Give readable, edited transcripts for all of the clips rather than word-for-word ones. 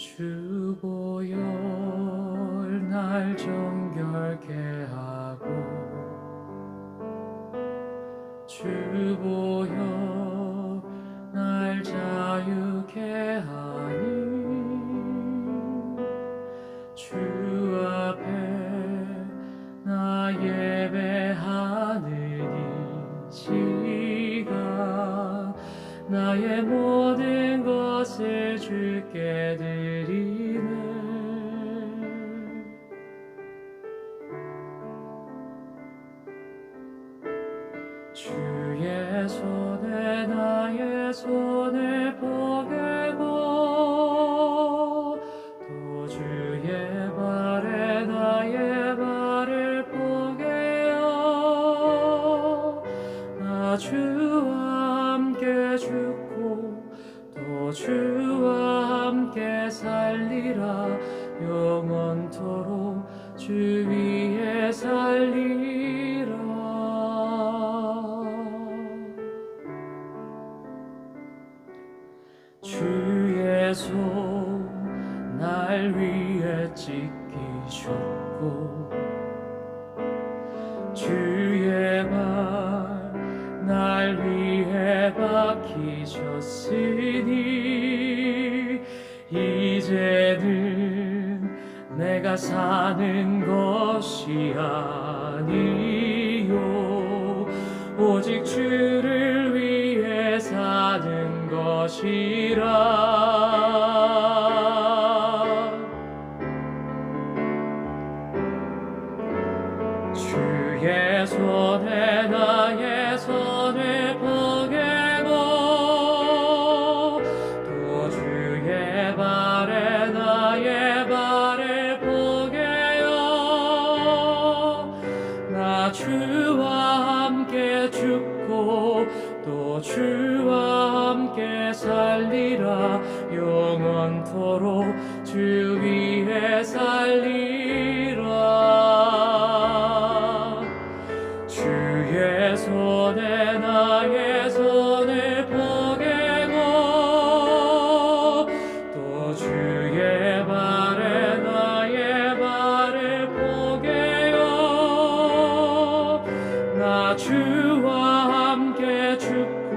주보혈 날 정결케 하고 주보혈 날 자유케 하니 주 앞에 나 예배하느니 지가 나의 모든 것을 주께 드리네. 주의 손에 나의 손을 포개고 또 주의 발에 나의 발을 포개어 나 주와 함께 죽고 또 주와 함께 살리라. 영원토록 주 위에 살리라. 주의 손 날 위에 찢기셨고 주의 발 날 위에 박히셨으니 이제는 내가 사는 것이 아니요 오직 주를 위해 사는 것이라. 주의 손에 나의 손을 포개고 또 주의 발에 나의 발을 포개어 나 주와 함께 죽고 또 주와 함께 살리라. 영원토록 주 위에 살리라. 주의 손에 나의 손을 포개고 또 주의 발에 나의 발을 포개어 나 주와 함께 죽고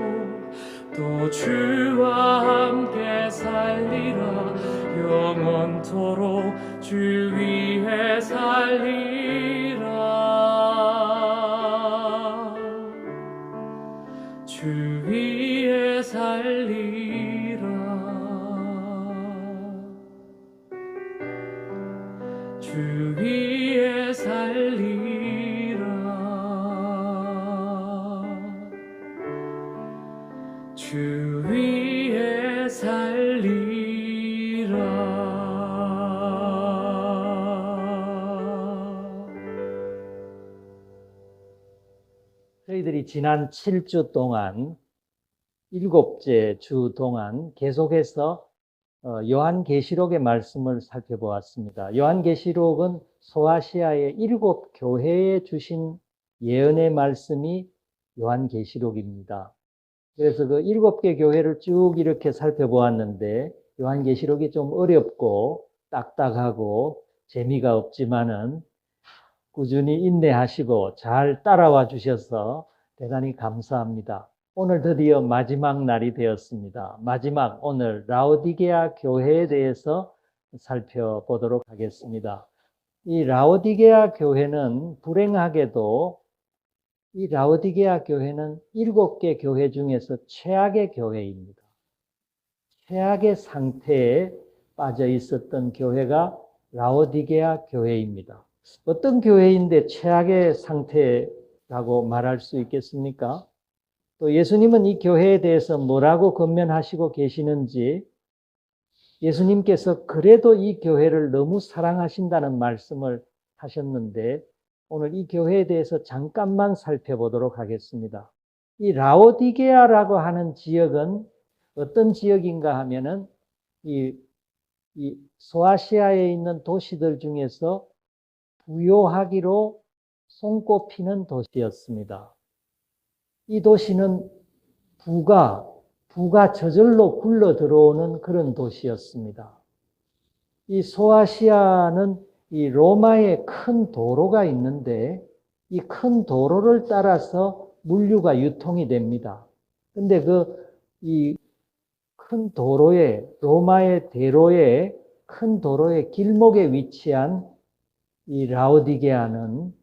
또 주와 함께 살리라. 영원토록 주 위에 살리라. 주 위에 살리라. 주 위에 살리라. 주 위에 살리라. 저희들이 지난 7주 동안 7째 주 동안 계속해서 요한계시록의 말씀을 살펴보았습니다. 요한계시록은 소아시아의 7 교회에 주신 예언의 말씀이 요한계시록입니다. 그래서 그 7개 교회를 쭉 이렇게 살펴보았는데 요한계시록이 좀 어렵고 딱딱하고 재미가 없지만은 꾸준히 인내하시고 잘 따라와 주셔서 대단히 감사합니다. 오늘 드디어 마지막 날이 되었습니다. 마지막 오늘 라오디게아 교회에 대해서 살펴보도록 하겠습니다. 이 라오디게아 교회는 불행하게도 이 라오디게아 교회는 7개 교회 중에서 최악의 교회입니다. 최악의 상태에 빠져 있었던 교회가 라오디게아 교회입니다. 어떤 교회인데 최악의 상태라고 말할 수 있겠습니까? 또 예수님은 이 교회에 대해서 뭐라고 권면하시고 계시는지, 예수님께서 그래도 이 교회를 너무 사랑하신다는 말씀을 하셨는데 오늘 이 교회에 대해서 잠깐만 살펴보도록 하겠습니다. 이 라오디게아라고 하는 지역은 어떤 지역인가 하면은 이 소아시아에 있는 도시들 중에서 부요하기로 손꼽히는 도시였습니다. 이 도시는 부가 저절로 굴러 들어오는 그런 도시였습니다. 이 소아시아는 이 로마의 큰 도로가 있는데 이 큰 도로를 따라서 물류가 유통이 됩니다. 근데 이 큰 도로에, 로마의 대로에, 큰 도로의 길목에 위치한 이 라오디게아는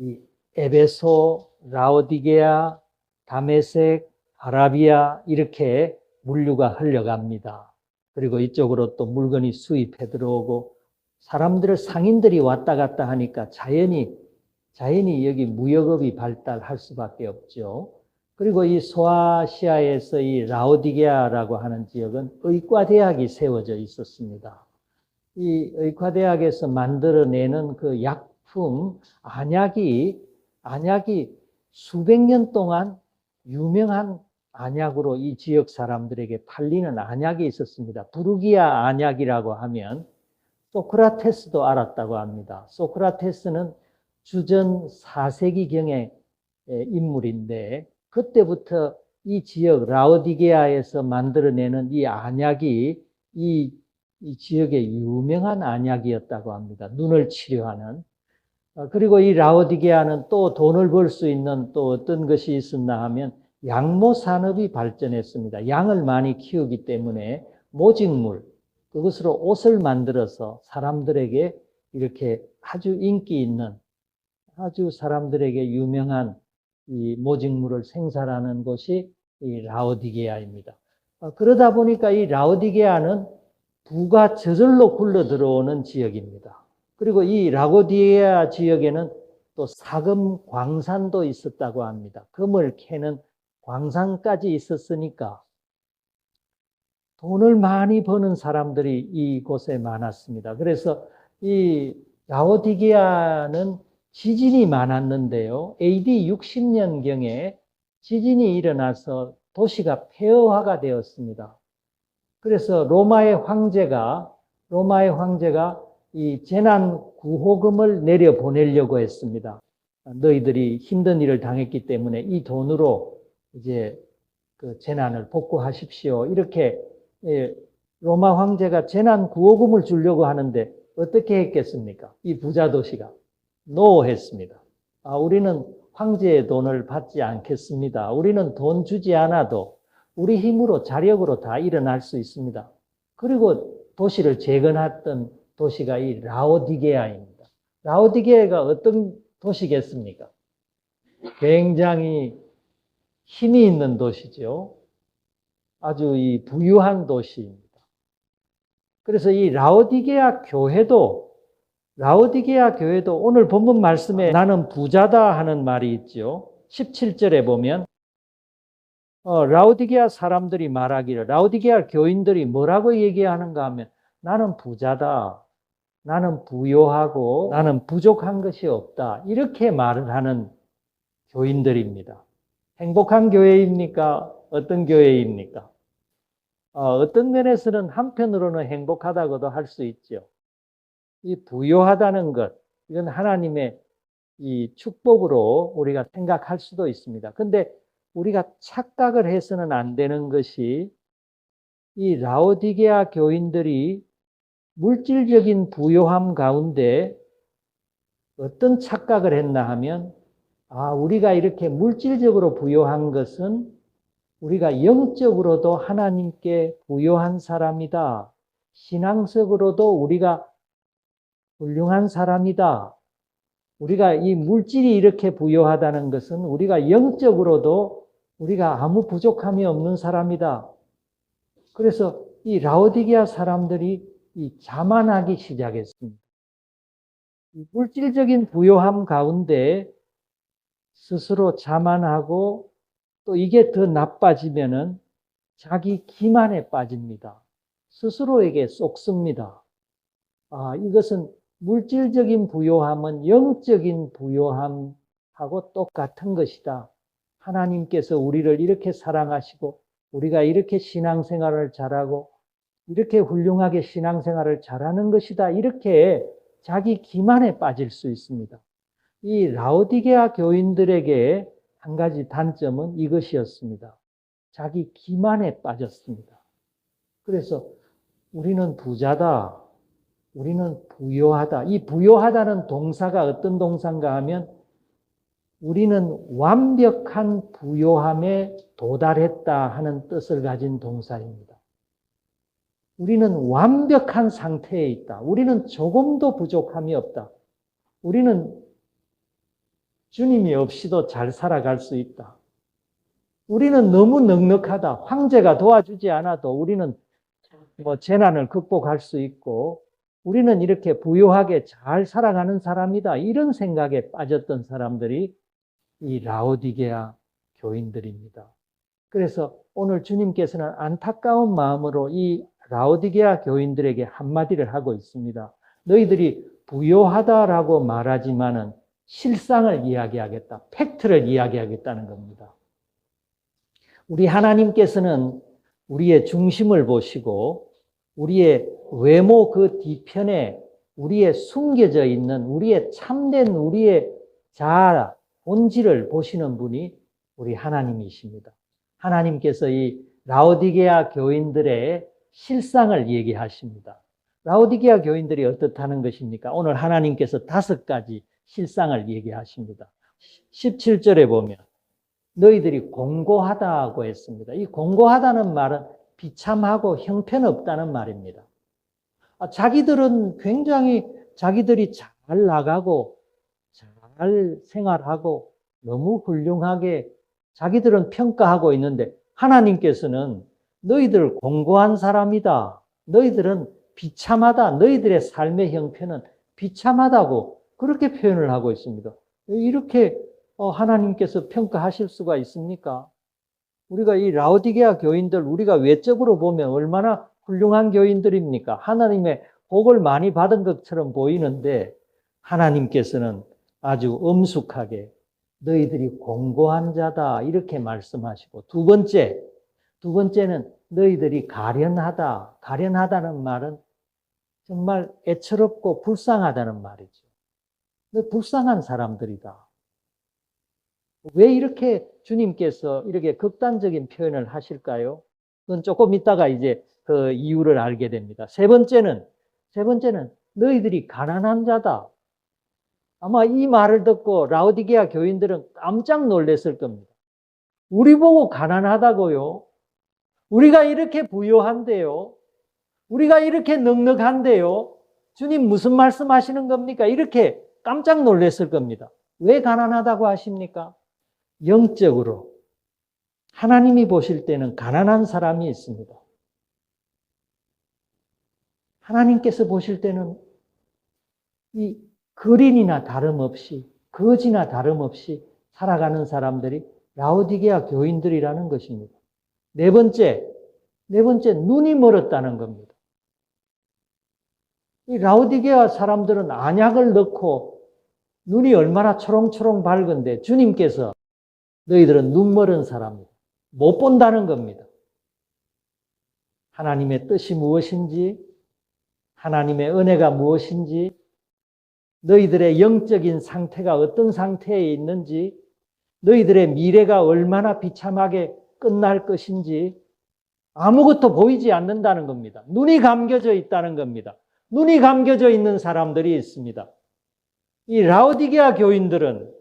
이 에베소, 라오디게아, 다메섹, 아라비아 이렇게 물류가 흘러갑니다. 그리고 이쪽으로 또 물건이 수입해 들어오고 상인들이 왔다 갔다 하니까 자연히 여기 무역업이 발달할 수밖에 없죠. 그리고 이 소아시아에서 이 라오디게아라고 하는 지역은 의과대학이 세워져 있었습니다. 이 의과대학에서 만들어내는 그 약품, 안약이 수백 년 동안 유명한 안약으로 이 지역 사람들에게 팔리는 안약이 있었습니다. 부르기아 안약이라고 하면 소크라테스도 알았다고 합니다. 소크라테스는 주전 4세기경의 인물인데 그때부터 이 지역 라오디게아에서 만들어내는 이 안약이 이 지역의 유명한 안약이었다고 합니다. 눈을 치료하는. 그리고 이 라오디게아는 또 돈을 벌 수 있는 또 어떤 것이 있었나 하면 양모 산업이 발전했습니다. 양을 많이 키우기 때문에 모직물, 그것으로 옷을 만들어서 사람들에게 이렇게 아주 인기 있는, 아주 사람들에게 유명한 이 모직물을 생산하는 곳이 이 라오디게아입니다. 그러다 보니까 이 라오디게아는 부가 저절로 굴러 들어오는 지역입니다. 그리고 이 라오디게아 지역에는 또 사금 광산도 있었다고 합니다. 금을 캐는 광산까지 있었으니까 돈을 많이 버는 사람들이 이곳에 많았습니다. 그래서 이 라오디게아는 지진이 많았는데요. AD 60년경에 지진이 일어나서 도시가 폐허화가 되었습니다. 그래서 로마의 황제가 이 재난 구호금을 내려 보내려고 했습니다. 너희들이 힘든 일을 당했기 때문에 이 돈으로 이제 그 재난을 복구하십시오. 이렇게 로마 황제가 재난 구호금을 주려고 하는데 어떻게 했겠습니까? 이 부자 도시가 노 했습니다. 우리는 황제의 돈을 받지 않겠습니다. 우리는 돈 주지 않아도 우리 힘으로 자력으로 다 일어날 수 있습니다. 그리고 도시를 재건했던 도시가 이 라오디게아입니다. 라오디게아가 어떤 도시겠습니까? 굉장히 힘이 있는 도시죠. 아주 이 부유한 도시입니다. 그래서 이 라오디게아 교회도 오늘 본문 말씀에 나는 부자다 하는 말이 있죠. 17절에 보면 라오디게아 사람들이 말하기를, 라오디게아 교인들이 뭐라고 얘기하는가 하면 나는 부자다, 나는 부요하고 나는 부족한 것이 없다, 이렇게 말을 하는 교인들입니다. 행복한 교회입니까? 어떤 교회입니까? 어떤 면에서는 한편으로는 행복하다고도 할 수 있죠. 이 부요하다는 것, 이건 하나님의 이 축복으로 우리가 생각할 수도 있습니다. 근데 우리가 착각을 해서는 안 되는 것이 이 라오디게아 교인들이 물질적인 부요함 가운데 어떤 착각을 했나 하면 우리가 이렇게 물질적으로 부요한 것은 우리가 영적으로도 하나님께 부요한 사람이다. 신앙적으로도 우리가 훌륭한 사람이다. 우리가 이 물질이 이렇게 부요하다는 것은 우리가 영적으로도 우리가 아무 부족함이 없는 사람이다. 그래서 이 라오디게아 사람들이 이 자만하기 시작했습니다. 이 물질적인 부요함 가운데 스스로 자만하고 또 이게 더 나빠지면은 자기 기만에 빠집니다. 스스로에게 쏙습니다. 이것은 물질적인 부요함은 영적인 부요함하고 똑같은 것이다. 하나님께서 우리를 이렇게 사랑하시고 우리가 이렇게 신앙생활을 잘하고 이렇게 훌륭하게 신앙생활을 잘하는 것이다. 이렇게 자기 기만에 빠질 수 있습니다. 이 라오디게아 교인들에게 한 가지 단점은 이것이었습니다. 자기 기만에 빠졌습니다. 그래서 우리는 부자다. 우리는 부요하다. 이 부요하다는 동사가 어떤 동사인가 하면 우리는 완벽한 부요함에 도달했다 하는 뜻을 가진 동사입니다. 우리는 완벽한 상태에 있다. 우리는 조금도 부족함이 없다. 우리는 주님이 없이도 잘 살아갈 수 있다. 우리는 너무 넉넉하다. 황제가 도와주지 않아도 우리는 재난을 극복할 수 있고 우리는 이렇게 부유하게 잘 살아가는 사람이다. 이런 생각에 빠졌던 사람들이 이 라오디게아 교인들입니다. 그래서 오늘 주님께서는 안타까운 마음으로 이 라오디게아 교인들에게 한마디를 하고 있습니다. 너희들이 부요하다라고 말하지만은 실상을 이야기하겠다. 팩트를 이야기하겠다는 겁니다. 우리 하나님께서는 우리의 중심을 보시고 우리의 외모 그 뒤편에 우리의 숨겨져 있는 우리의 참된 우리의 자아, 본질을 보시는 분이 우리 하나님이십니다. 하나님께서 이 라오디게아 교인들의 실상을 얘기하십니다. 라오디게아 교인들이 어떻다는 것입니까? 오늘 하나님께서 5가지 실상을 얘기하십니다. 17절에 보면 너희들이 공고하다고 했습니다. 이 공고하다는 말은 비참하고 형편없다는 말입니다. 자기들은 굉장히 자기들이 잘 나가고 잘 생활하고 너무 훌륭하게 자기들은 평가하고 있는데 하나님께서는 너희들 공고한 사람이다. 너희들은 비참하다. 너희들의 삶의 형편은 비참하다고 그렇게 표현을 하고 있습니다. 이렇게 하나님께서 평가하실 수가 있습니까? 우리가 이 라오디게아 교인들 우리가 외적으로 보면 얼마나 훌륭한 교인들입니까? 하나님의 복을 많이 받은 것처럼 보이는데 하나님께서는 아주 엄숙하게 너희들이 공고한 자다 이렇게 말씀하시고 두 번째는 너희들이 가련하다. 가련하다는 말은 정말 애처롭고 불쌍하다는 말이죠. 너 불쌍한 사람들이다. 왜 이렇게 주님께서 이렇게 극단적인 표현을 하실까요? 그건 조금 있다가 이제 그 이유를 알게 됩니다. 세 번째는 너희들이 가난한 자다. 아마 이 말을 듣고 라오디게아 교인들은 깜짝 놀랐을 겁니다. 우리 보고 가난하다고요? 우리가 이렇게 부유한데요? 우리가 이렇게 넉넉한데요? 주님 무슨 말씀하시는 겁니까? 이렇게 깜짝 놀랐을 겁니다. 왜 가난하다고 하십니까? 영적으로 하나님이 보실 때는 가난한 사람이 있습니다. 하나님께서 보실 때는 이 거린이나 다름없이 거지나 다름없이 살아가는 사람들이 라오디게아 교인들이라는 것입니다. 네 번째 눈이 멀었다는 겁니다. 이 라오디게아 사람들은 안약을 넣고 눈이 얼마나 초롱초롱 밝은데 주님께서 너희들은 눈 멀은 사람이다. 못 본다는 겁니다. 하나님의 뜻이 무엇인지, 하나님의 은혜가 무엇인지, 너희들의 영적인 상태가 어떤 상태에 있는지, 너희들의 미래가 얼마나 비참하게 끝날 것인지 아무것도 보이지 않는다는 겁니다. 눈이 감겨져 있다는 겁니다. 눈이 감겨져 있는 사람들이 있습니다. 이 라오디게아 교인들은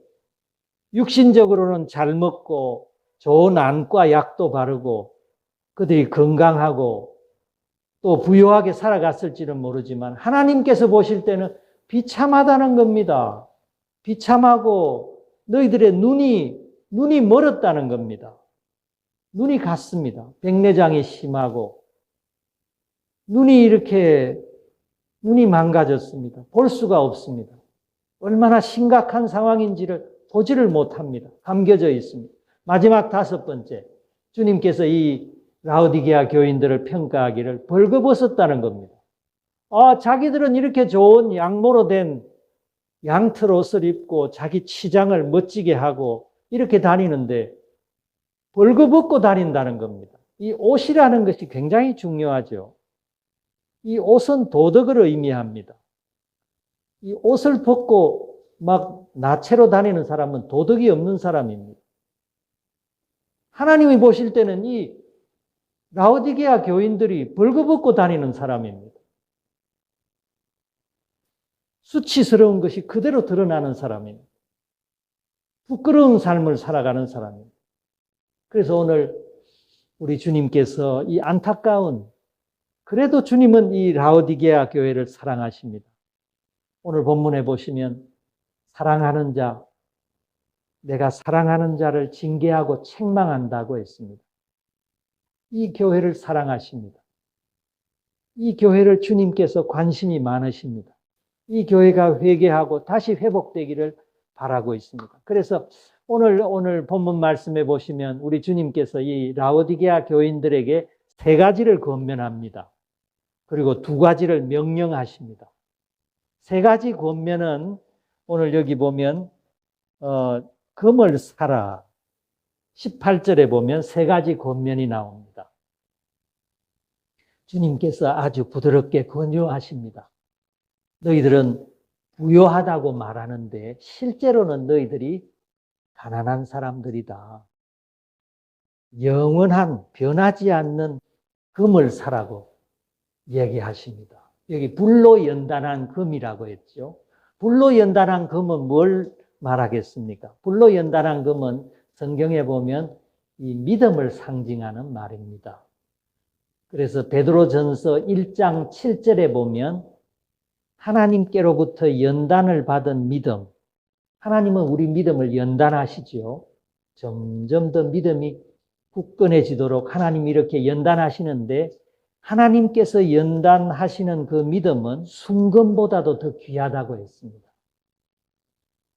육신적으로는 잘 먹고 좋은 안과 약도 바르고 그들이 건강하고 또 부유하게 살아갔을지는 모르지만 하나님께서 보실 때는 비참하다는 겁니다. 비참하고 너희들의 눈이 멀었다는 겁니다. 눈이 갔습니다. 백내장이 심하고 눈이 망가졌습니다. 볼 수가 없습니다. 얼마나 심각한 상황인지를 보지를 못합니다. 감겨져 있습니다. 마지막 5번째, 주님께서 이 라오디게아 교인들을 평가하기를 벌거벗었다는 겁니다. 자기들은 이렇게 좋은 양모로 된 양털 옷을 입고 자기 치장을 멋지게 하고 이렇게 다니는데 벌거벗고 다닌다는 겁니다. 이 옷이라는 것이 굉장히 중요하죠. 이 옷은 도덕을 의미합니다. 이 옷을 벗고 막 나체로 다니는 사람은 도덕이 없는 사람입니다. 하나님이 보실 때는 이 라오디게아 교인들이 벌거벗고 다니는 사람입니다. 수치스러운 것이 그대로 드러나는 사람입니다. 부끄러운 삶을 살아가는 사람입니다. 그래서 오늘 우리 주님께서 이 안타까운, 그래도 주님은 이 라오디게아 교회를 사랑하십니다. 오늘 본문에 보시면 사랑하는 자, 내가 사랑하는 자를 징계하고 책망한다고 했습니다. 이 교회를 사랑하십니다. 이 교회를 주님께서 관심이 많으십니다. 이 교회가 회개하고 다시 회복되기를 바라고 있습니다. 그래서 오늘 본문 말씀에 보시면 우리 주님께서 이 라오디게아 교인들에게 3가지를 권면합니다. 그리고 2가지를 명령하십니다. 3가지 권면은 오늘 여기 보면 금을 사라. 18절에 보면 3가지 권면이 나옵니다. 주님께서 아주 부드럽게 권유하십니다. 너희들은 부요하다고 말하는데 실제로는 너희들이 가난한 사람들이다. 영원한 변하지 않는 금을 사라고 얘기하십니다. 여기 불로 연단한 금이라고 했죠. 불로 연단한 금은 뭘 말하겠습니까? 불로 연단한 금은 성경에 보면 이 믿음을 상징하는 말입니다. 그래서 베드로전서 1장 7절에 보면 하나님께로부터 연단을 받은 믿음, 하나님은 우리 믿음을 연단하시죠. 점점 더 믿음이 굳건해지도록 하나님이 이렇게 연단하시는데 하나님께서 연단하시는 그 믿음은 순금보다도 더 귀하다고 했습니다.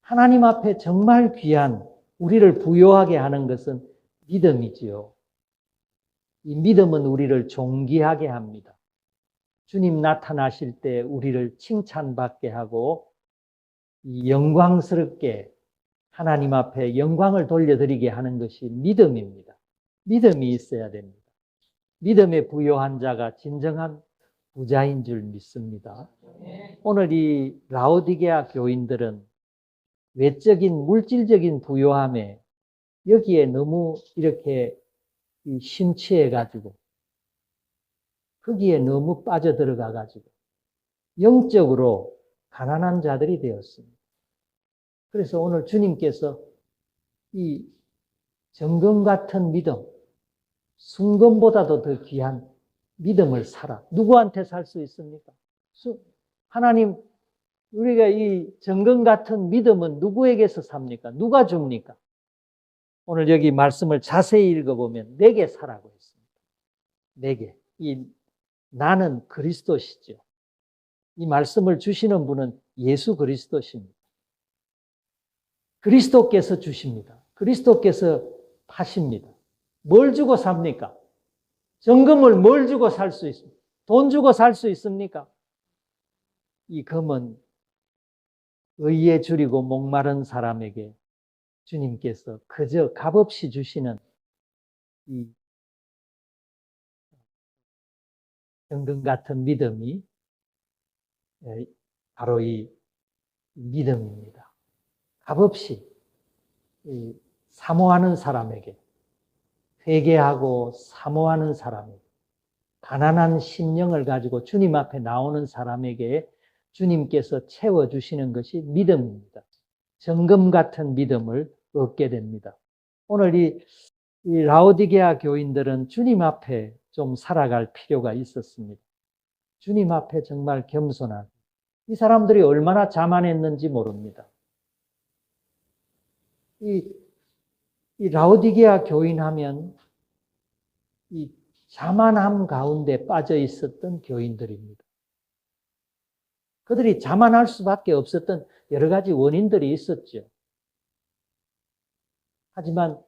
하나님 앞에 정말 귀한, 우리를 부요하게 하는 것은 믿음이지요. 이 믿음은 우리를 존귀하게 합니다. 주님 나타나실 때 우리를 칭찬받게 하고 영광스럽게 하나님 앞에 영광을 돌려드리게 하는 것이 믿음입니다. 믿음이 있어야 됩니다. 믿음에 부요한 자가 진정한 부자인 줄 믿습니다. 오늘 이 라오디게아 교인들은 외적인 물질적인 부요함에 여기에 너무 이렇게 심취해가지고 거기에 너무 빠져들어가가지고 영적으로 가난한 자들이 되었습니다. 그래서 오늘 주님께서 이 정금 같은 믿음, 순금보다도 더 귀한 믿음을 사라. 누구한테 살 수 있습니까? 하나님, 우리가 이 정금 같은 믿음은 누구에게서 삽니까? 누가 줍니까? 오늘 여기 말씀을 자세히 읽어보면 내게 사라고 했습니다. 내게. 나는 그리스도시죠. 이 말씀을 주시는 분은 예수 그리스도십니다. 그리스도께서 주십니다. 그리스도께서 파십니다. 뭘 주고 삽니까? 정금을 뭘 주고 살 수 있습니까? 돈 주고 살 수 있습니까? 이 금은 의에 줄이고 목마른 사람에게 주님께서 그저 값없이 주시는 이 정금 같은 믿음이 바로 이 믿음입니다. 값없이 사모하는 사람에게, 회개하고 사모하는 사람에게, 가난한 심령을 가지고 주님 앞에 나오는 사람에게 주님께서 채워주시는 것이 믿음입니다. 정금 같은 믿음을 얻게 됩니다. 오늘 이 라오디게아 교인들은 주님 앞에 좀 살아갈 필요가 있었습니다. 주님 앞에 정말 겸손한, 이 사람들이 얼마나 자만했는지 모릅니다. 이 라오디게아 교인 하면 이 자만함 가운데 빠져 있었던 교인들입니다. 그들이 자만할 수밖에 없었던 여러 가지 원인들이 있었죠. 하지만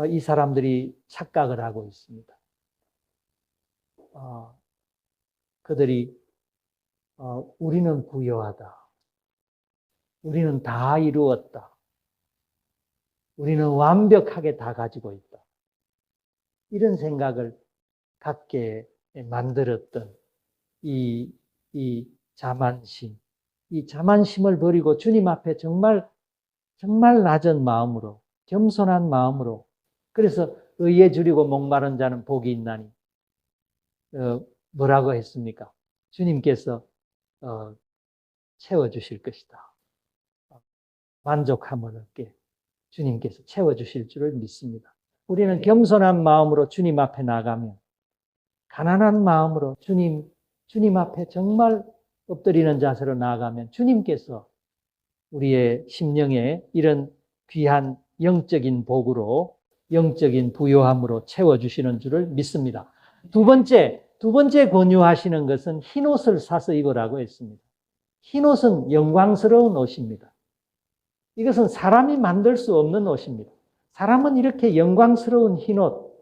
이 사람들이 착각을 하고 있습니다. 그들이 우리는 부유하다. 우리는 다 이루었다. 우리는 완벽하게 다 가지고 있다. 이런 생각을 갖게 만들었던 이 자만심. 이 자만심을 버리고 주님 앞에 정말 낮은 마음으로, 겸손한 마음으로, 그래서 의에 줄이고 목마른 자는 복이 있나니 뭐라고 했습니까? 주님께서 채워주실 것이다. 만족함을 얻게 주님께서 채워주실 줄을 믿습니다. 우리는 겸손한 마음으로 주님 앞에 나가면, 가난한 마음으로 주님 앞에 정말 엎드리는 자세로 나아가면 주님께서 우리의 심령에 이런 귀한 영적인 복으로, 영적인 부요함으로 채워주시는 줄을 믿습니다. 두 번째 권유하시는 것은 흰옷을 사서 입으라고 했습니다. 흰옷은 영광스러운 옷입니다. 이것은 사람이 만들 수 없는 옷입니다. 사람은 이렇게 영광스러운 흰옷,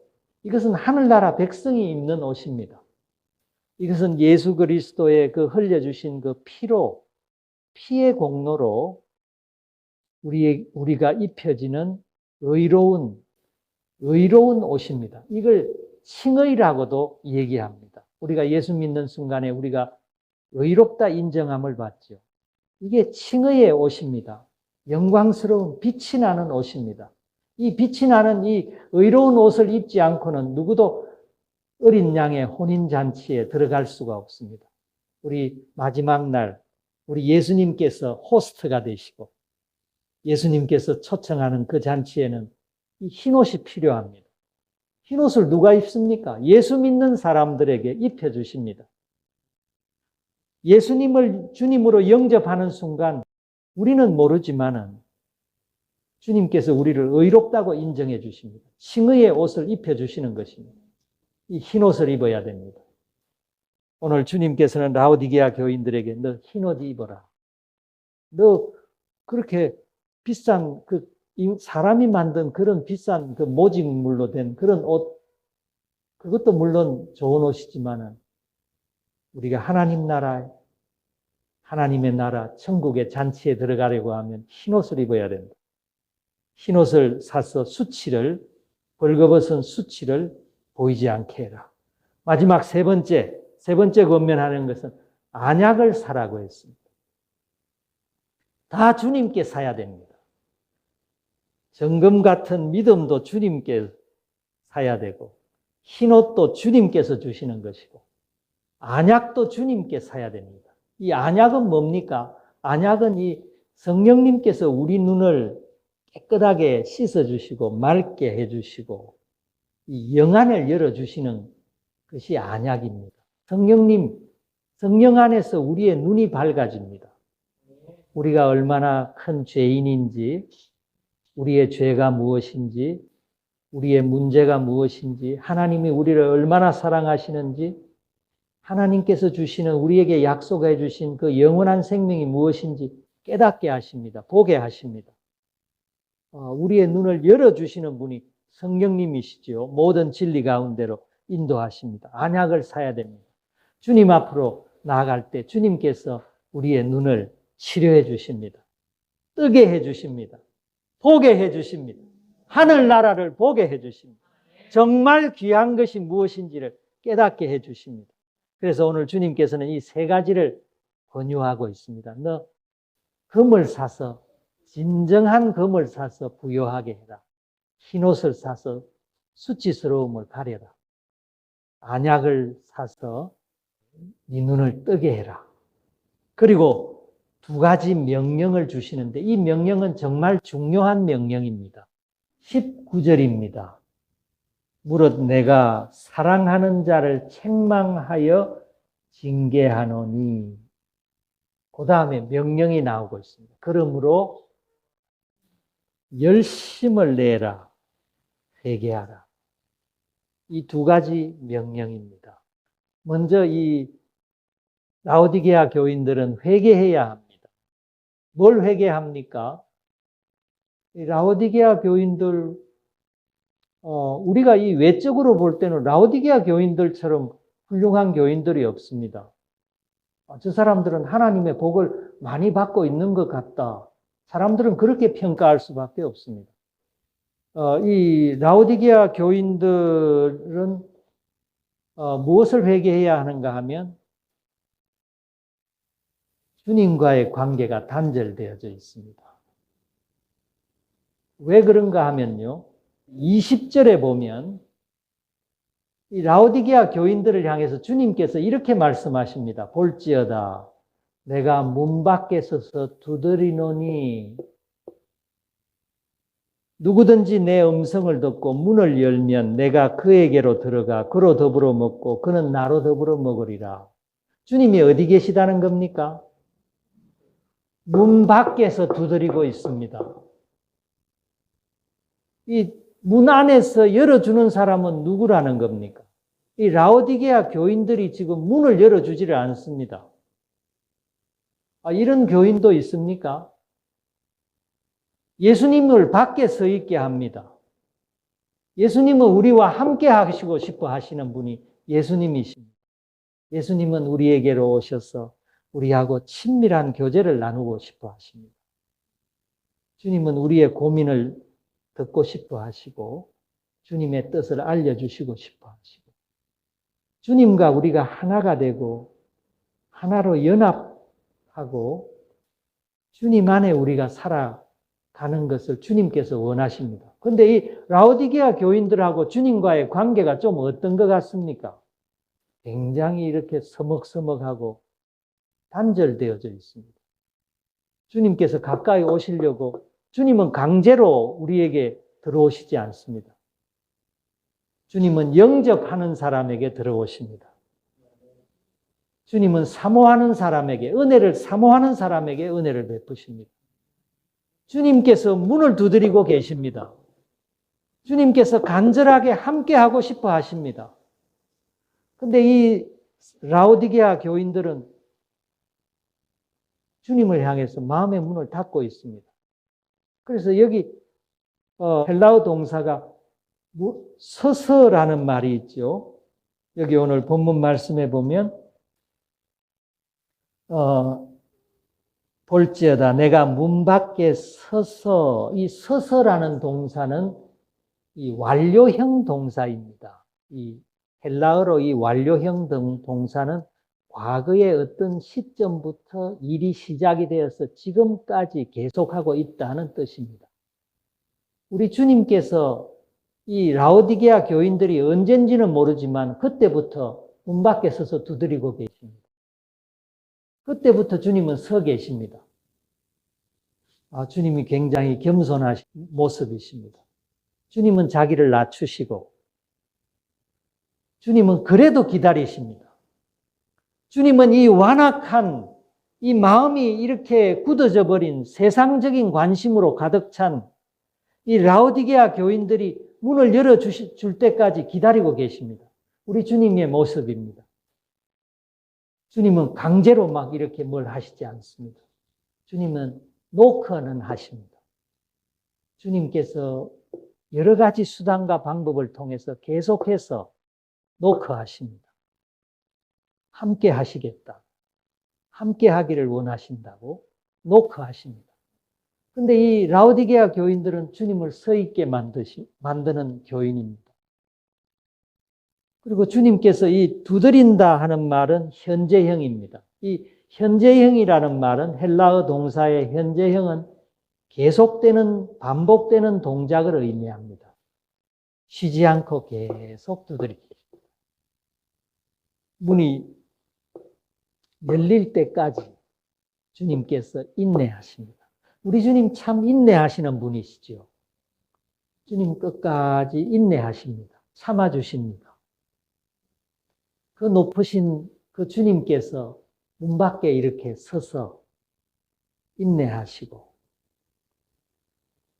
이것은 하늘나라 백성이 입는 옷입니다. 이것은 예수 그리스도의 그 흘려주신 그 피의 공로로 우리가 입혀지는 의로운 옷입니다. 이걸 칭의라고도 얘기합니다. 우리가 예수 믿는 순간에 우리가 의롭다 인정함을 받죠. 이게 칭의의 옷입니다. 영광스러운 빛이 나는 옷입니다. 이 빛이 나는 이 의로운 옷을 입지 않고는 누구도 어린 양의 혼인잔치에 들어갈 수가 없습니다. 우리 마지막 날, 우리 예수님께서 호스트가 되시고 예수님께서 초청하는 그 잔치에는 이 흰옷이 필요합니다. 흰옷을 누가 입습니까? 예수 믿는 사람들에게 입혀주십니다. 예수님을 주님으로 영접하는 순간 우리는 모르지만은 주님께서 우리를 의롭다고 인정해 주십니다. 칭의의 옷을 입혀주시는 것입니다. 이 흰옷을 입어야 됩니다. 오늘 주님께서는 라오디게아 교인들에게 너 흰옷 입어라. 너 그렇게 비싼 사람이 만든 그런 비싼 그 모직물로 된 그런 옷, 그것도 물론 좋은 옷이지만은 우리가 하나님의 나라, 천국의 잔치에 들어가려고 하면 흰옷을 입어야 된다. 흰옷을 사서 벌거벗은 수치를 보이지 않게 해라. 마지막 세 번째 권면하는 것은 안약을 사라고 했습니다. 다 주님께 사야 됩니다. 정금 같은 믿음도 주님께 사야 되고, 흰옷도 주님께서 주시는 것이고, 안약도 주님께 사야 됩니다. 이 안약은 뭡니까? 안약은 이 성령님께서 우리 눈을 깨끗하게 씻어주시고 맑게 해주시고 이 영안을 열어주시는 것이 안약입니다. 성령 안에서 우리의 눈이 밝아집니다. 우리가 얼마나 큰 죄인인지, 우리의 죄가 무엇인지, 우리의 문제가 무엇인지, 하나님이 우리를 얼마나 사랑하시는지, 하나님께서 주시는 우리에게 약속해 주신 그 영원한 생명이 무엇인지 깨닫게 하십니다. 보게 하십니다. 우리의 눈을 열어주시는 분이 성령님이시죠. 모든 진리 가운데로 인도하십니다. 안약을 사야 됩니다. 주님 앞으로 나아갈 때 주님께서 우리의 눈을 치료해 주십니다. 뜨게 해 주십니다. 보게 해 주십니다. 하늘나라를 보게 해 주십니다. 정말 귀한 것이 무엇인지를 깨닫게 해 주십니다. 그래서 오늘 주님께서는 이 세 가지를 권유하고 있습니다. 너 금을 사서, 진정한 금을 사서 부요하게 해라. 흰옷을 사서 수치스러움을 가려라. 안약을 사서 네 눈을 뜨게 해라. 그리고 두 가지 명령을 주시는데 이 명령은 정말 중요한 명령입니다. 19절입니다. 무릇 내가 사랑하는 자를 책망하여 징계하노니. 그 다음에 명령이 나오고 있습니다. 그러므로 열심을 내라, 회개하라. 이 두 가지 명령입니다. 먼저 이 라오디게아 교인들은 회개해야 합니다. 뭘 회개합니까? 이 라오디게아 교인들, 우리가 이 외적으로 볼 때는 라오디게아 교인들처럼 훌륭한 교인들이 없습니다. 저 사람들은 하나님의 복을 많이 받고 있는 것 같다. 사람들은 그렇게 평가할 수밖에 없습니다. 이 라오디게아 교인들은 무엇을 회개해야 하는가 하면 주님과의 관계가 단절되어져 있습니다. 왜 그런가 하면요. 20절에 보면 이 라오디게아 교인들을 향해서 주님께서 이렇게 말씀하십니다. 볼지어다 내가 문 밖에 서서 두드리노니 누구든지 내 음성을 듣고 문을 열면 내가 그에게로 들어가 그로 더불어 먹고 그는 나로 더불어 먹으리라. 주님이 어디 계시다는 겁니까? 문 밖에서 두드리고 있습니다. 이 문 안에서 열어주는 사람은 누구라는 겁니까? 이 라오디게아 교인들이 지금 문을 열어주지를 않습니다. 이런 교인도 있습니까? 예수님을 밖에 서 있게 합니다. 예수님은 우리와 함께 하시고 싶어 하시는 분이 예수님이십니다. 예수님은 우리에게로 오셔서 우리하고 친밀한 교제를 나누고 싶어 하십니다. 주님은 우리의 고민을 듣고 싶어 하시고 주님의 뜻을 알려주시고 싶어 하시고 주님과 우리가 하나가 되고 하나로 연합하고 주님 안에 우리가 살아가는 것을 주님께서 원하십니다. 그런데 이 라오디게아 교인들하고 주님과의 관계가 좀 어떤 것 같습니까? 굉장히 이렇게 서먹서먹하고 단절되어져 있습니다. 주님께서 가까이 오시려고 주님은 강제로 우리에게 들어오시지 않습니다. 주님은 영접하는 사람에게 들어오십니다. 주님은 사모하는 사람에게, 은혜를 사모하는 사람에게 은혜를 베푸십니다. 주님께서 문을 두드리고 계십니다. 주님께서 간절하게 함께하고 싶어 하십니다. 그런데 이 라오디게아 교인들은 주님을 향해서 마음의 문을 닫고 있습니다. 그래서 여기 헬라어 동사가 서서라는 말이 있죠. 여기 오늘 본문 말씀에 보면 볼지어다 내가 문 밖에 서서, 이 서서라는 동사는 이 완료형 동사입니다. 이 헬라어로 이 완료형 동사는 과거의 어떤 시점부터 일이 시작이 되어서 지금까지 계속하고 있다는 뜻입니다. 우리 주님께서 이 라오디게아 교인들이 언젠지는 모르지만 그때부터 문 밖에 서서 두드리고 계십니다. 그때부터 주님은 서 계십니다. 주님이 굉장히 겸손하신 모습이십니다. 주님은 자기를 낮추시고 주님은 그래도 기다리십니다. 주님은 이 완악한 이 마음이 이렇게 굳어져 버린 세상적인 관심으로 가득 찬 이 라오디게아 교인들이 문을 열어줄 때까지 기다리고 계십니다. 우리 주님의 모습입니다. 주님은 강제로 막 이렇게 뭘 하시지 않습니다. 주님은 노크는 하십니다. 주님께서 여러 가지 수단과 방법을 통해서 계속해서 노크하십니다. 함께 하시겠다. 함께 하기를 원하신다고 노크하십니다. 그런데 이 라오디게아 교인들은 주님을 서 있게 만드는 교인입니다. 그리고 주님께서 이 두드린다 하는 말은 현재형입니다. 이 현재형이라는 말은 헬라어 동사의 현재형은 계속되는, 반복되는 동작을 의미합니다. 쉬지 않고 계속 두드리기. 문이 열릴 때까지 주님께서 인내하십니다. 우리 주님 참 인내하시는 분이시죠. 주님 끝까지 인내하십니다. 참아주십니다. 그 높으신 그 주님께서 문 밖에 이렇게 서서 인내하시고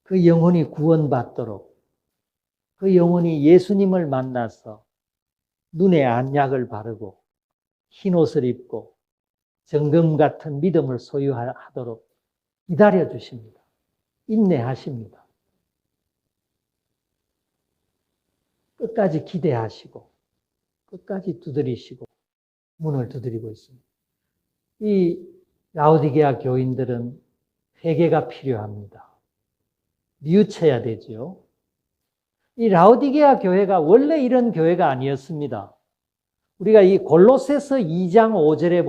그 영혼이 구원받도록 그 영혼이 예수님을 만나서 눈에 안약을 바르고 흰옷을 입고 정금 같은 믿음을 소유하도록 기다려 주십니다. 인내하십니다. 끝까지 기대하시고 끝까지 두드리시고 문을 두드리고 있습니다. 이 라오디게아 교인들은 회개가 필요합니다. 뉘우쳐야 되죠. 이 라오디게아 교회가 원래 이런 교회가 아니었습니다. 우리가 이 골로새서 2장 5절에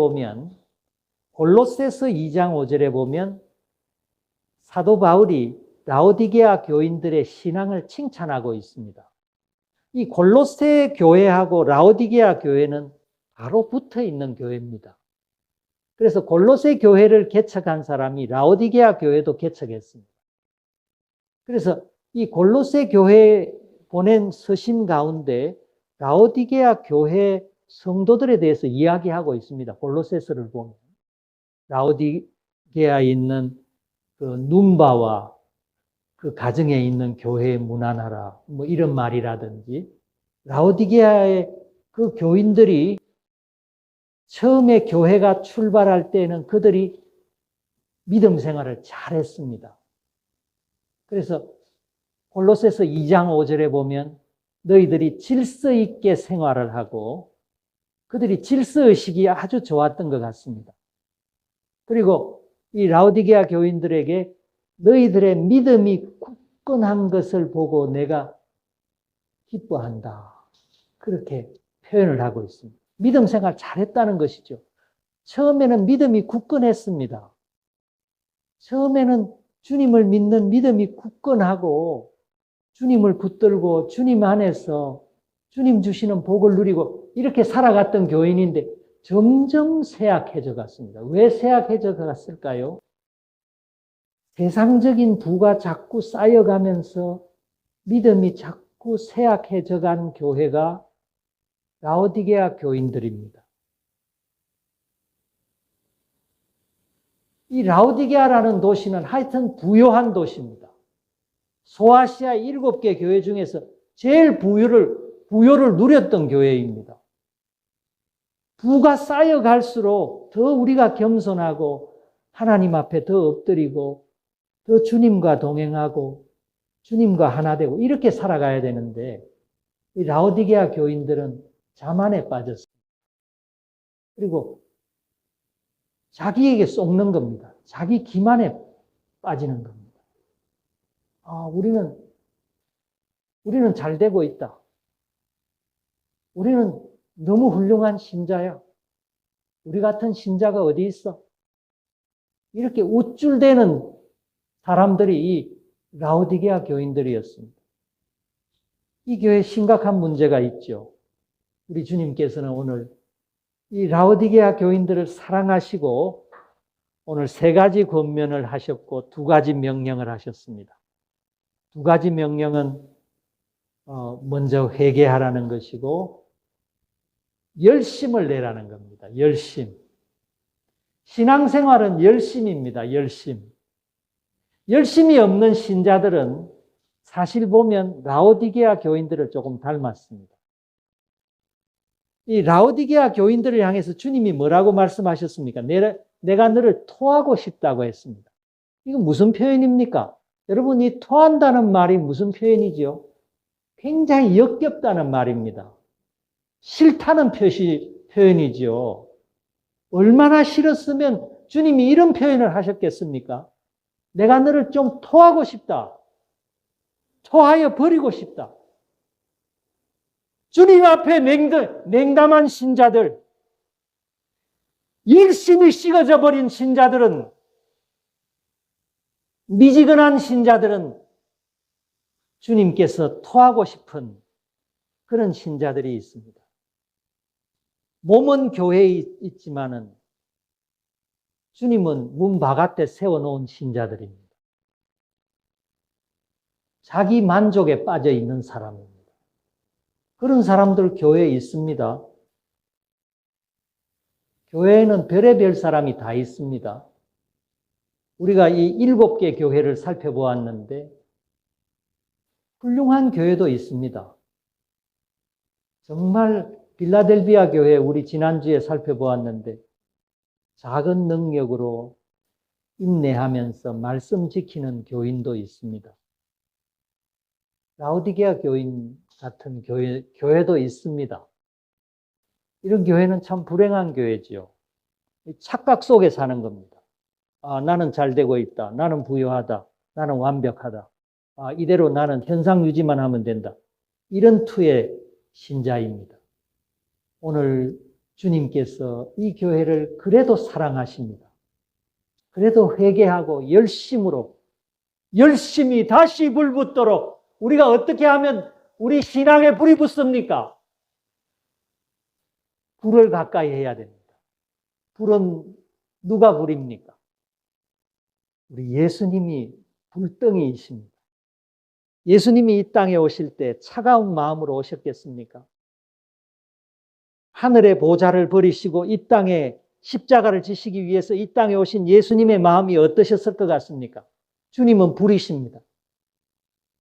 보면 사도 바울이 라오디게아 교인들의 신앙을 칭찬하고 있습니다. 이 골로새 교회하고 라오디게아 교회는 바로 붙어 있는 교회입니다. 그래서 골로새 교회를 개척한 사람이 라오디게아 교회도 개척했습니다. 그래서 이 골로새 교회에 보낸 서신 가운데 라오디게아 교회 성도들에 대해서 이야기하고 있습니다. 골로새서를 보면 라오디게아에 있는 그 눈바와 그 가정에 있는 교회에 문안하라 뭐 이런 말이라든지, 라오디게아의 그 교인들이 처음에 교회가 출발할 때는 그들이 믿음 생활을 잘했습니다. 그래서 골로새서 2장 5절에 보면 너희들이 질서 있게 생활을 하고, 그들이 질서의식이 아주 좋았던 것 같습니다. 그리고 이 라오디게아 교인들에게 너희들의 믿음이 굳건한 것을 보고 내가 기뻐한다, 그렇게 표현을 하고 있습니다. 믿음 생활 잘했다는 것이죠. 처음에는 믿음이 굳건했습니다. 처음에는 주님을 믿는 믿음이 굳건하고 주님을 붙들고 주님 안에서 주님 주시는 복을 누리고 이렇게 살아갔던 교인인데 점점 쇠약해져 갔습니다. 왜 쇠약해져 갔을까요? 세상적인 부가 자꾸 쌓여가면서 믿음이 자꾸 쇠약해져 간 교회가 라오디게아 교인들입니다. 이 라오디게아라는 도시는 하여튼 부요한 도시입니다. 소아시아 7개 교회 중에서 제일 부요를 누렸던 교회입니다. 부가 쌓여갈수록 더 우리가 겸손하고 하나님 앞에 더 엎드리고 더 주님과 동행하고 주님과 하나 되고 이렇게 살아가야 되는데, 이 라오디게아 교인들은 자만에 빠졌습니다. 그리고 자기에게 쏟는 겁니다. 자기 기만에 빠지는 겁니다. 우리는 잘 되고 있다. 우리는 너무 훌륭한 신자야. 우리 같은 신자가 어디 있어? 이렇게 우쭐대는 사람들이 이 라오디게아 교인들이었습니다. 이 교회에 심각한 문제가 있죠. 우리 주님께서는 오늘 이 라오디게아 교인들을 사랑하시고 오늘 3가지 권면을 하셨고 2가지 명령을 하셨습니다. 2가지 명령은 먼저 회개하라는 것이고 열심을 내라는 겁니다. 열심. 신앙생활은 열심입니다. 열심. 열심이 없는 신자들은 사실 보면 라오디게아 교인들을 조금 닮았습니다. 이 라오디게아 교인들을 향해서 주님이 뭐라고 말씀하셨습니까? 내가 너를 토하고 싶다고 했습니다. 이건 무슨 표현입니까? 여러분, 이 토한다는 말이 무슨 표현이죠? 굉장히 역겹다는 말입니다. 싫다는 표현이죠. 얼마나 싫었으면 주님이 이런 표현을 하셨겠습니까? 내가 너를 좀 토하고 싶다. 토하여 버리고 싶다. 주님 앞에 냉담한 신자들, 열심히 식어져 버린 신자들은, 미지근한 신자들은 주님께서 토하고 싶은 그런 신자들이 있습니다. 몸은 교회에 있지만은 주님은 문 바깥에 세워놓은 신자들입니다. 자기 만족에 빠져 있는 사람입니다. 그런 사람들 교회에 있습니다. 교회에는 별의별 사람이 다 있습니다. 우리가 이 7개 교회를 살펴보았는데 훌륭한 교회도 있습니다. 정말 빌라델비아 교회 우리 지난주에 살펴보았는데 작은 능력으로 인내하면서 말씀 지키는 교인도 있습니다. 라오디게아 교인 같은 교회도 있습니다. 이런 교회는 참 불행한 교회지요. 착각 속에 사는 겁니다. 나는 잘 되고 있다. 나는 부유하다. 나는 완벽하다. 이대로 나는 현상 유지만 하면 된다. 이런 투의 신자입니다. 오늘 주님께서 이 교회를 그래도 사랑하십니다. 그래도 회개하고 열심히 다시 불붙도록 우리가 어떻게 하면 우리 신앙에 불이 붙습니까? 불을 가까이 해야 됩니다. 불은 누가 불입니까? 우리 예수님이 불덩이이십니다. 예수님이 이 땅에 오실 때 차가운 마음으로 오셨겠습니까? 하늘의 보좌를 버리시고 이 땅에 십자가를 지시기 위해서 이 땅에 오신 예수님의 마음이 어떠셨을 것 같습니까? 주님은 불이십니다.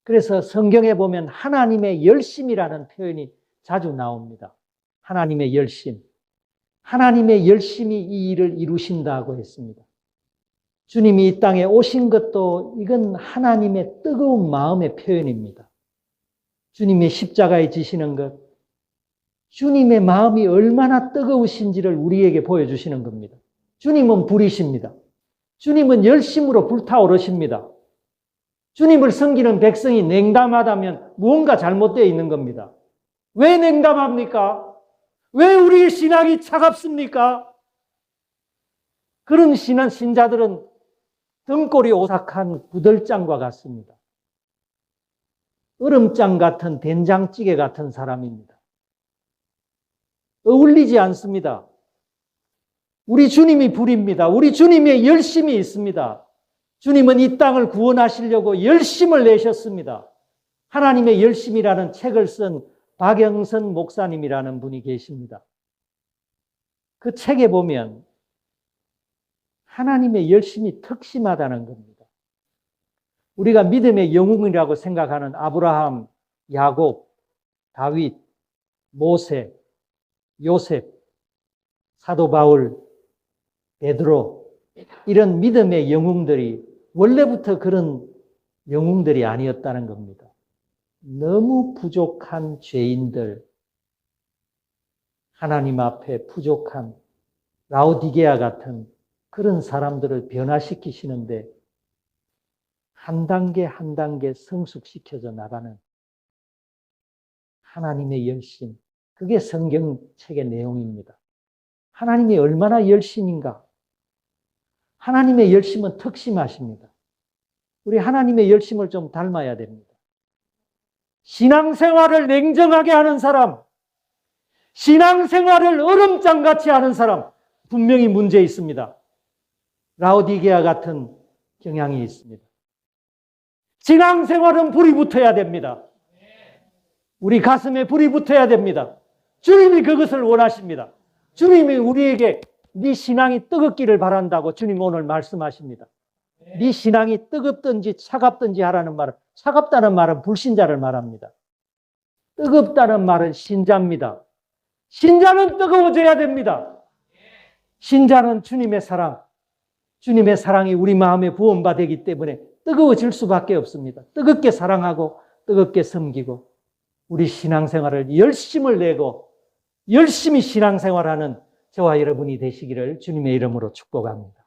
그래서 성경에 보면 하나님의 열심이라는 표현이 자주 나옵니다. 하나님의 열심. 하나님의 열심이 이 일을 이루신다고 했습니다. 주님이 이 땅에 오신 것도 이건 하나님의 뜨거운 마음의 표현입니다. 주님이 십자가에 지시는 것, 주님의 마음이 얼마나 뜨거우신지를 우리에게 보여주시는 겁니다. 주님은 불이십니다. 주님은 열심으로 불타오르십니다. 주님을 섬기는 백성이 냉담하다면 무언가 잘못되어 있는 겁니다. 왜 냉담합니까? 왜 우리의 신앙이 차갑습니까? 그런 신자들은 등골이 오싹한 구들장과 같습니다. 얼음장 같은 된장찌개 같은 사람입니다. 어울리지 않습니다. 우리 주님이 불입니다. 우리 주님의 열심이 있습니다. 주님은 이 땅을 구원하시려고 열심을 내셨습니다. 하나님의 열심이라는 책을 쓴 박영선 목사님이라는 분이 계십니다. 그 책에 보면 하나님의 열심이 특심하다는 겁니다. 우리가 믿음의 영웅이라고 생각하는 아브라함, 야곱, 다윗, 모세, 요셉, 사도 바울, 베드로 이런 믿음의 영웅들이 원래부터 그런 영웅들이 아니었다는 겁니다. 너무 부족한 죄인들, 하나님 앞에 부족한 라오디게아 같은 그런 사람들을 변화시키시는데 한 단계 한 단계 성숙시켜져 나가는 하나님의 열심, 그게 성경책의 내용입니다. 하나님이 얼마나 열심인가? 하나님의 열심은 특심하십니다. 우리 하나님의 열심을 좀 닮아야 됩니다. 신앙생활을 냉정하게 하는 사람, 신앙생활을 얼음장같이 하는 사람, 분명히 문제 있습니다. 라오디게아 같은 경향이 있습니다. 신앙생활은 불이 붙어야 됩니다. 우리 가슴에 불이 붙어야 됩니다. 주님이 그것을 원하십니다. 주님이 우리에게 네 신앙이 뜨겁기를 바란다고 주님 오늘 말씀하십니다. 네 신앙이 뜨겁든지 차갑든지 하라는 말은, 차갑다는 말은 불신자를 말합니다. 뜨겁다는 말은 신자입니다. 신자는 뜨거워져야 됩니다. 신자는 주님의 사랑, 주님의 사랑이 우리 마음에 부음받기 때문에 뜨거워질 수밖에 없습니다. 뜨겁게 사랑하고 뜨겁게 섬기고 우리 신앙생활을 열심을 내고 열심히 신앙생활하는 저와 여러분이 되시기를 주님의 이름으로 축복합니다.